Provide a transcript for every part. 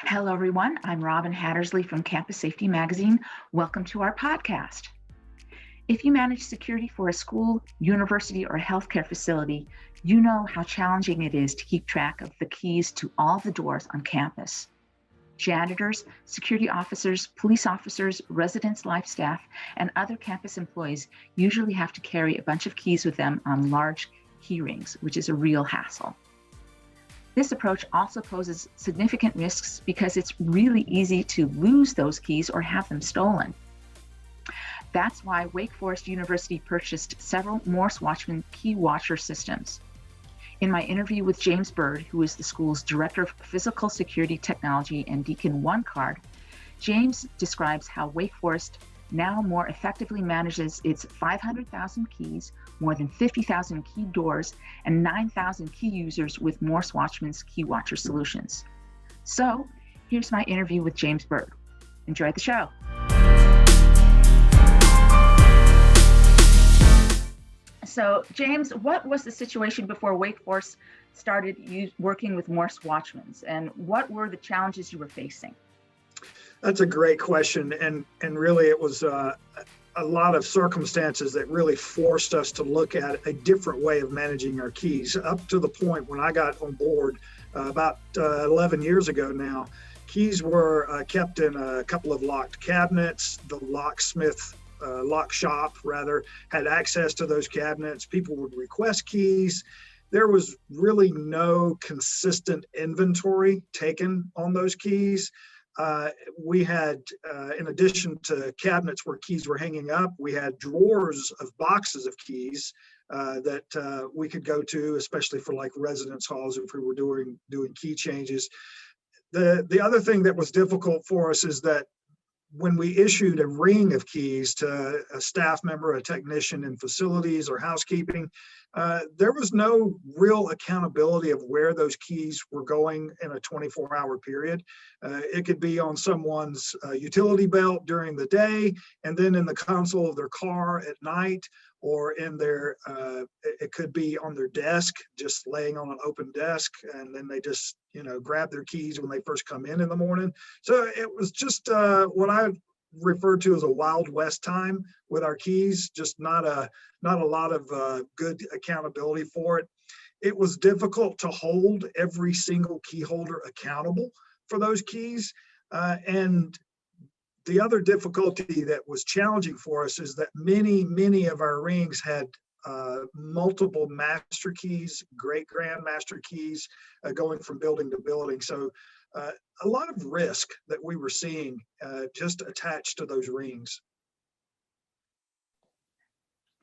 Hello, everyone. I'm Robin Hattersley from Campus Safety Magazine. Welcome to our podcast. If you manage security for a school, university, or healthcare facility, you know how challenging it is to keep track of the keys to all the doors on campus. Janitors, security officers, police officers, residence life staff, and other campus employees usually have to carry a bunch of keys with them on large key rings, which is a real hassle. This approach also poses significant risks because it's really easy to lose those keys or have them stolen. That's why Wake Forest University purchased several Morse Watchman Keywatcher systems. In my interview with James Bird, who is the school's Director of Physical Security Technology and Deacon 1 card, James describes how Wake Forest now more effectively manages its 500,000 keys, more than 50,000 key doors, and 9,000 key users with Morse Watchmans Keywatcher solutions. So here's my interview with James Bird. Enjoy the show. So James, what was the situation before Wake Forest started working with Morse Watchmans, and what were the challenges you were facing? That's a great question, and really it was a lot of circumstances that really forced us to look at a different way of managing our keys. Up to the point when I got on board about 11 years ago now, keys were kept in a couple of locked cabinets. The lock shop had access to those cabinets. People would request keys. There was really no consistent inventory taken on those keys. We had, in addition to cabinets where keys were hanging up, we had drawers of boxes of keys that we could go to, especially for like residence halls if we were doing key changes. The other thing that was difficult for us is that when we issued a ring of keys to a staff member, a technician in facilities or housekeeping, there was no real accountability of where those keys were going in a 24-hour period. It could be on someone's utility belt during the day, and then in the console of their car at night, or in their, it could be on their desk, just laying on an open desk, and then they just, grab their keys when they first come in the morning. So it was just what I refer to as a Wild West time with our keys, just not a lot of good accountability for it. It was difficult to hold every single key holder accountable for those keys. And the other difficulty that was challenging for us is that many of our rings had multiple master keys, great grand master keys, going from building to building. So a lot of risk that we were seeing just attached to those rings.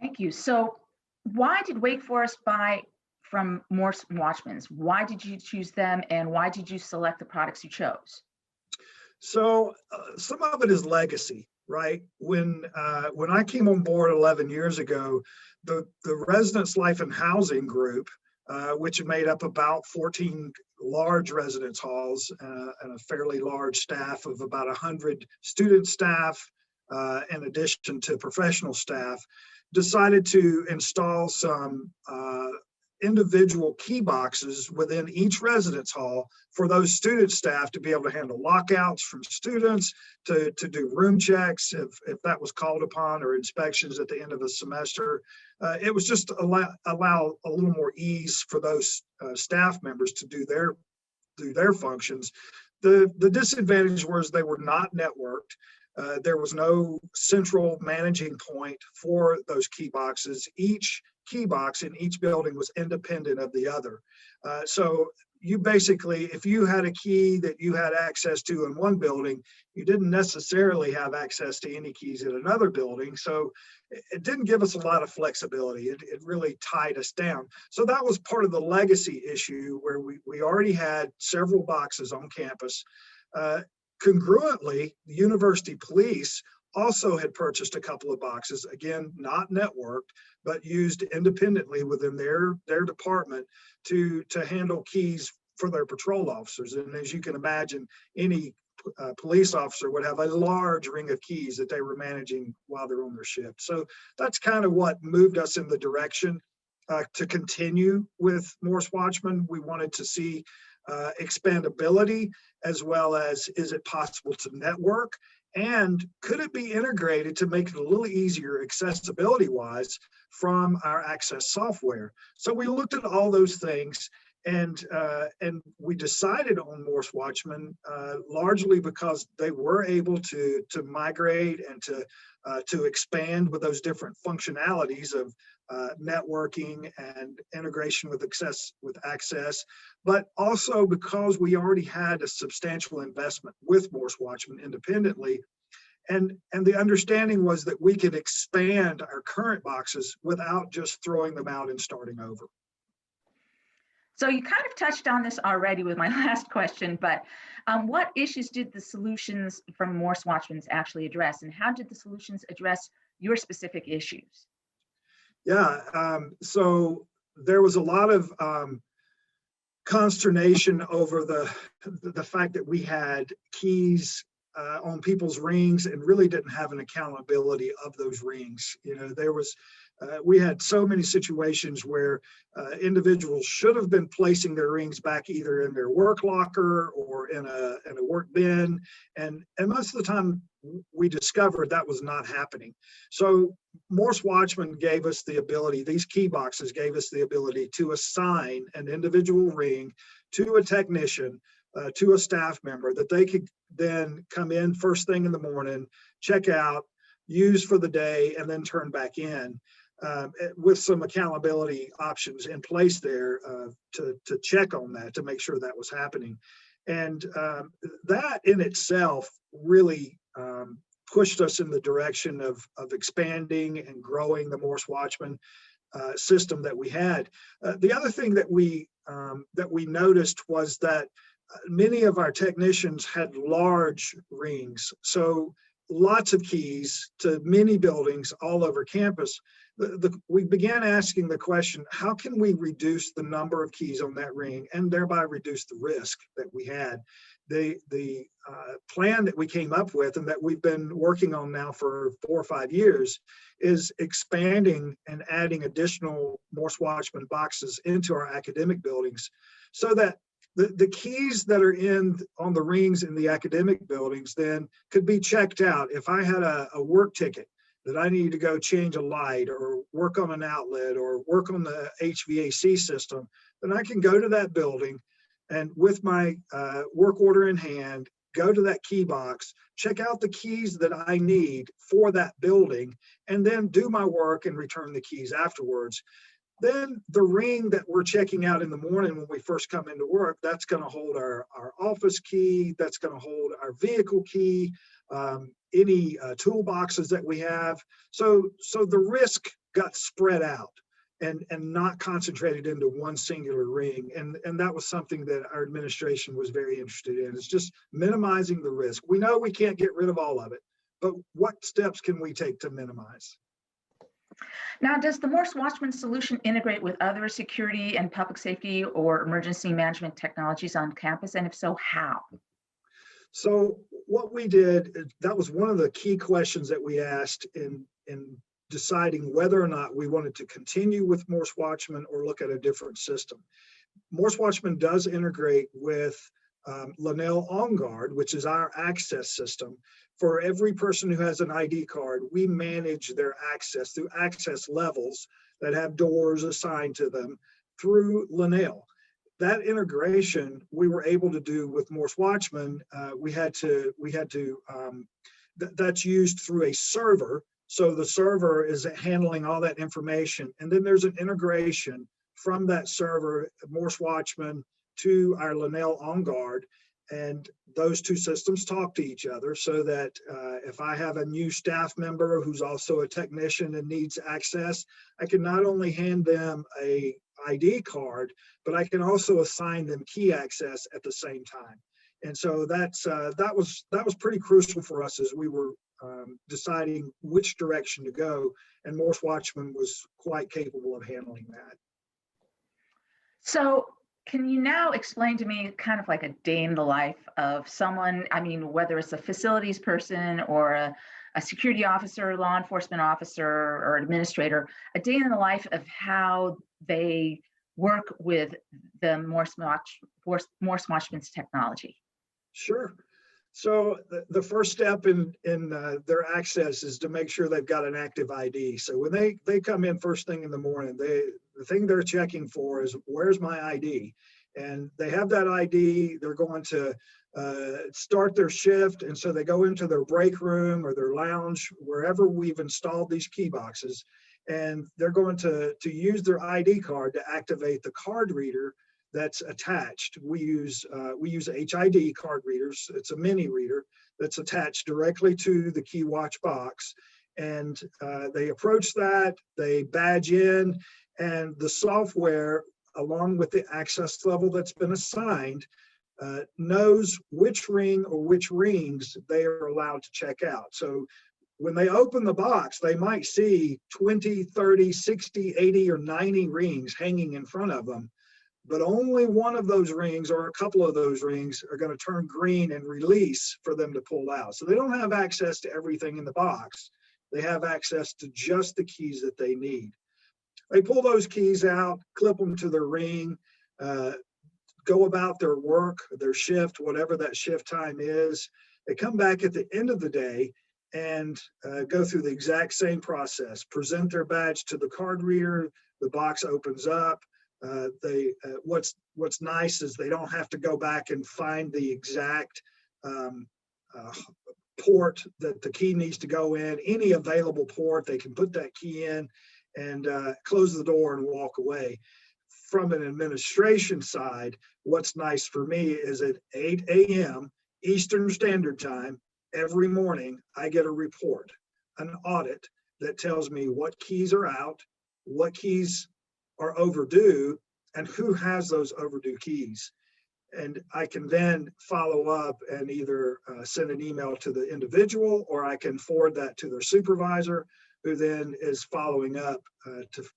Thank you. So why did Wake Forest buy from Morse Watchmans? Why did you choose them, and why did you select the products you chose? So some of it is legacy, right? When I came on board 11 years ago, the Residence Life and Housing Group, which made up about 14 large residence halls and a fairly large staff of about 100 student staff, in addition to professional staff, decided to install some individual key boxes within each residence hall for those student staff to be able to handle lockouts from students, to do room checks if that was called upon, or inspections at the end of the semester. It was just allow a little more ease for those staff members to do their functions. The disadvantage was they were not networked. There was no central managing point for those key boxes. Each key box in each building was independent of the other. So you basically, if you had a key that you had access to in one building, you didn't necessarily have access to any keys in another building. So it didn't give us a lot of flexibility. It really tied us down. So that was part of the legacy issue, where we already had several boxes on campus. Congruently, the university police also had purchased a couple of boxes, again, not networked, but used independently within their department to handle keys for their patrol officers. And as you can imagine, any police officer would have a large ring of keys that they were managing while they're on their shift. So that's kind of what moved us in the direction to continue with Morse Watchman. We wanted to see expandability, as well as is it possible to network? And could it be integrated to make it a little easier accessibility wise from our access software? So we looked at all those things, and we decided on Morse Watchman largely because they were able to migrate and to expand with those different functionalities of networking and integration with access, but also because we already had a substantial investment with Morse Watchman independently. And the understanding was that we could expand our current boxes without just throwing them out and starting over. So you kind of touched on this already with my last question, but what issues did the solutions from Morse Watchmans actually address, and how did the solutions address your specific issues? Yeah, so there was a lot of consternation over the fact that we had keys on people's rings and really didn't have an accountability of those rings. You know, we had so many situations where individuals should have been placing their rings back either in their work locker or in a work bin, and most of the time we discovered that was not happening. So Morse Watchman gave us the ability, these key boxes gave us the ability to assign an individual ring to a technician, to a staff member, that they could then come in first thing in the morning, check out, use for the day, and then turn back in with some accountability options in place there to check on that, to make sure that was happening. And that in itself really pushed us in the direction of expanding and growing the Morse Watchman system that we had. The other thing that we noticed was that many of our technicians had large rings, so lots of keys to many buildings all over campus. We began asking the question, how can we reduce the number of keys on that ring and thereby reduce the risk that we had? The plan that we came up with and that we've been working on now for 4 or 5 years is expanding and adding additional Morse Watchman boxes into our academic buildings, so that the keys that are on the rings in the academic buildings then could be checked out. If I had a work ticket that I need to go change a light or work on an outlet or work on the HVAC system, then I can go to that building and with my work order in hand, go to that key box, check out the keys that I need for that building, and then do my work and return the keys afterwards. Then the ring that we're checking out in the morning when we first come into work, that's going to hold our office key, that's going to hold our vehicle key, any toolboxes that we have. So the risk got spread out and not concentrated into one singular ring. And that was something that our administration was very interested in. It's just minimizing the risk. We know we can't get rid of all of it, but what steps can we take to minimize? Now, does the Morse Watchman solution integrate with other security and public safety or emergency management technologies on campus? And if so, how? So what we did, that was one of the key questions that we asked in deciding whether or not we wanted to continue with Morse Watchman or look at a different system. Morse Watchman does integrate with Linnell On Guard, which is our access system. For every person who has an ID card, we manage their access through access levels that have doors assigned to them through Linnell. That integration we were able to do with Morse Watchman. That's used through a server. So the server is handling all that information. And then there's an integration from that server, Morse Watchman, to our Linnell On Guard. And those two systems talk to each other so that if I have a new staff member who's also a technician and needs access, I can not only hand them a ID card, but I can also assign them key access at the same time. And so that was pretty crucial for us as we were deciding which direction to go. And Morse Watchman was quite capable of handling that. So can you now explain to me kind of like a day in the life of someone, I mean, whether it's a facilities person or a security officer, law enforcement officer, or administrator, a day in the life of how they work with the Morse Watchmans technology? Sure. So the first step in their access is to make sure they've got an active ID. So when they come in first thing in the morning, the thing they're checking for is, where's my ID? And they have that ID. They're going to start their shift, and so they go into their break room or their lounge, wherever we've installed these key boxes, and they're going to use their ID card to activate the card reader that's attached. We use HID card readers. It's a mini reader that's attached directly to the key watch box. And they approach that, they badge in, and the software, along with the access level that's been assigned, knows which ring or which rings they are allowed to check out. So when they open the box, they might see 20, 30, 60, 80, or 90 rings hanging in front of them. But only one of those rings or a couple of those rings are going to turn green and release for them to pull out. So they don't have access to everything in the box. They have access to just the keys that they need. They pull those keys out, clip them to their ring, go about their work, their shift, whatever that shift time is. They come back at the end of the day and go through the exact same process, present their badge to the card reader, the box opens up. What's nice is they don't have to go back and find the exact port that the key needs to go in. Any available port, they can put that key in and close the door and walk away. From an administration side, what's nice for me is at 8 a.m. Eastern Standard Time every morning, I get a report, an audit that tells me what keys are out, what keys are overdue, and who has those overdue keys. And I can then follow up and either send an email to the individual, or I can forward that to their supervisor, who then is following up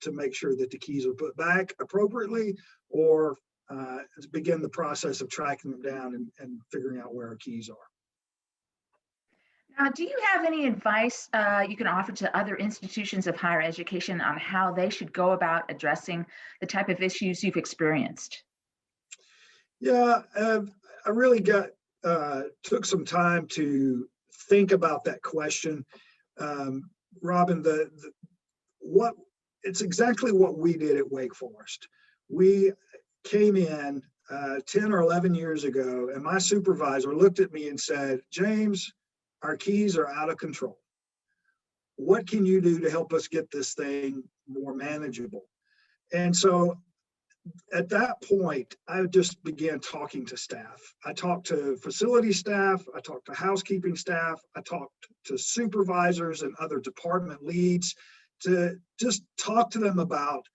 to make sure that the keys are put back appropriately, or begin the process of tracking them down and figuring out where our keys are. Now, do you have any advice you can offer to other institutions of higher education on how they should go about addressing the type of issues you've experienced? Yeah, I really took some time to think about that question. Robin, it's exactly what we did at Wake Forest. We came in 10 or 11 years ago, and my supervisor looked at me and said, "James, our keys are out of control. What can you do to help us get this thing more manageable?" And so at that point, I just began talking to staff. I talked to facility staff, I talked to housekeeping staff, I talked to supervisors and other department leads to just talk to them about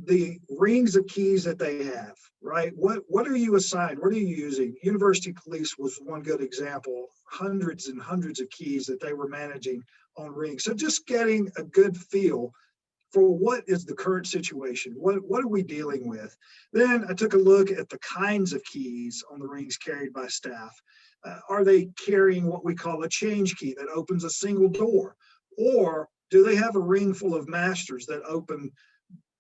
the rings of keys that they have, right? What are you assigned? What are you using? University Police was one good example, hundreds and hundreds of keys that they were managing on rings. So just getting a good feel for what is the current situation, what are we dealing with? Then I took a look at the kinds of keys on the rings carried by staff. Are they carrying what we call a change key that opens a single door? Or do they have a ring full of masters that open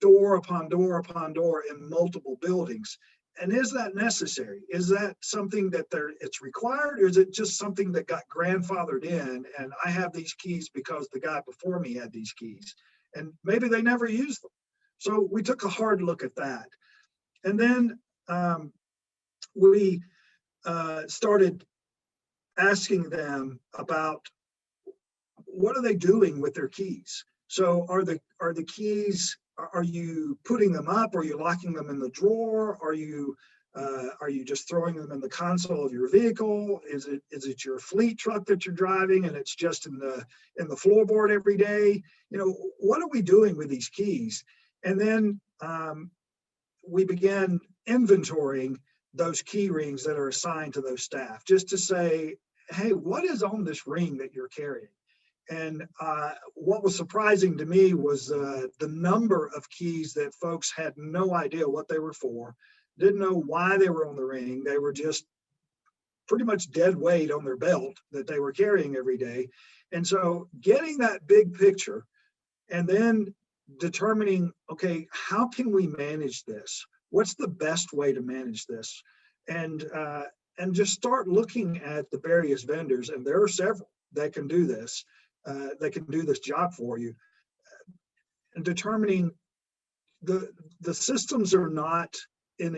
door upon door upon door in multiple buildings? And is that necessary? Is that something that it's required, or is it just something that got grandfathered in and I have these keys because the guy before me had these keys? And maybe they never used them. So we took a hard look at that. And then we started asking them about what are they doing with their keys? So are the keys, are you putting them up? Are you locking them in the drawer? Are you just throwing them in the console of your vehicle? Is it your fleet truck that you're driving and it's just in the floorboard every day? What are we doing with these keys? And then we began inventorying those key rings that are assigned to those staff, just to say, hey, what is on this ring that you're carrying? And what was surprising to me was the number of keys that folks had no idea what they were for, didn't know why they were on the ring. They were just pretty much dead weight on their belt that they were carrying every day. And so getting that big picture and then determining, okay, how can we manage this? What's the best way to manage this? And just start looking at the various vendors, and there are several that can do this. That can do this job for you, and determining the systems are not in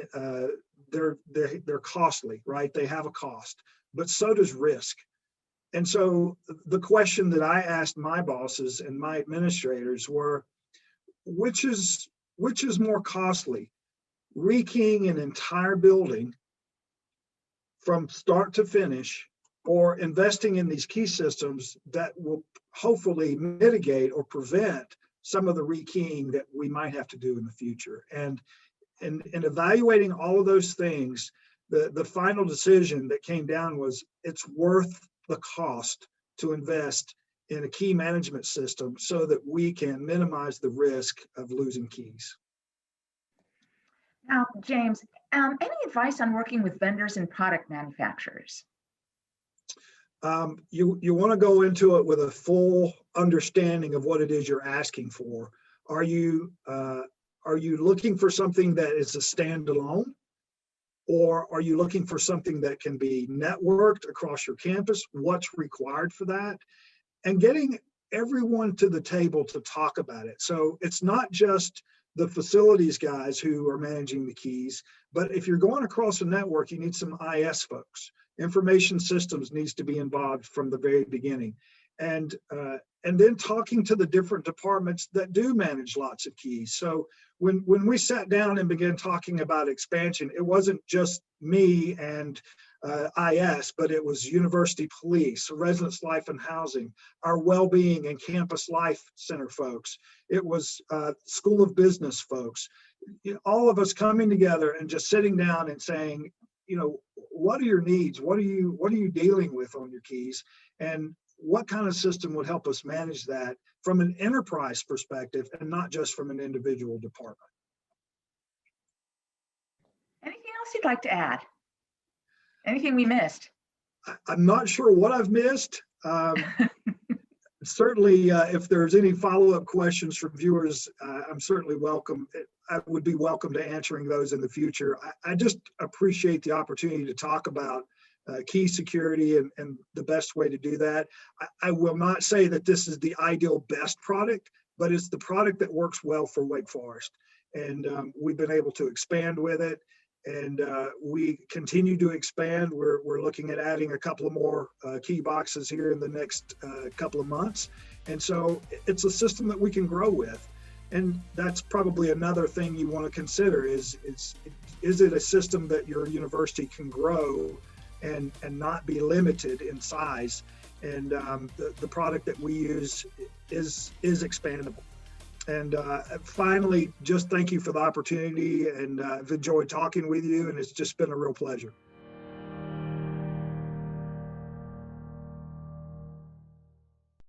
they're costly, right? They have a cost, but so does risk. And so the question that I asked my bosses and my administrators were, which is more costly, rekeying an entire building from start to finish, or investing in these key systems that will hopefully mitigate or prevent some of the rekeying that we might have to do in the future. And in evaluating all of those things, the final decision that came down was it's worth the cost to invest in a key management system so that we can minimize the risk of losing keys. Now, James, any advice on working with vendors and product manufacturers? You want to go into it with a full understanding of what it is you're asking for. Are you looking for something that is a standalone, or are you looking for something that can be networked across your campus? What's required for that? And getting everyone to the table to talk about it. So it's not just the facilities guys who are managing the keys, but if you're going across a network, you need some IS folks. Information systems needs to be involved from the very beginning. And then talking to the different departments that do manage lots of keys. So when we sat down and began talking about expansion, it wasn't just me and IS, but it was university police, residence life and housing, our well-being and campus life center folks. It was school of business folks. All of us coming together and just sitting down and saying, what are your needs? What are you dealing with on your keys? And what kind of system would help us manage that from an enterprise perspective and not just from an individual department? Anything else you'd like to add? Anything we missed? I'm not sure what I've missed. Certainly, if there's any follow-up questions from viewers, I'm certainly welcome. I would be welcome to answering those in the future. I just appreciate the opportunity to talk about key security and the best way to do that. I will not say that this is the ideal best product, but it's the product that works well for Wake Forest. And we've been able to expand with it, and we continue to expand. We're looking at adding a couple of more key boxes here in the next couple of months. And so it's a system that we can grow with. And that's probably another thing you want to consider is it a system that your university can grow and not be limited in size? And the product that we use is expandable. And finally, just thank you for the opportunity, and I've enjoyed talking with you, and it's just been a real pleasure.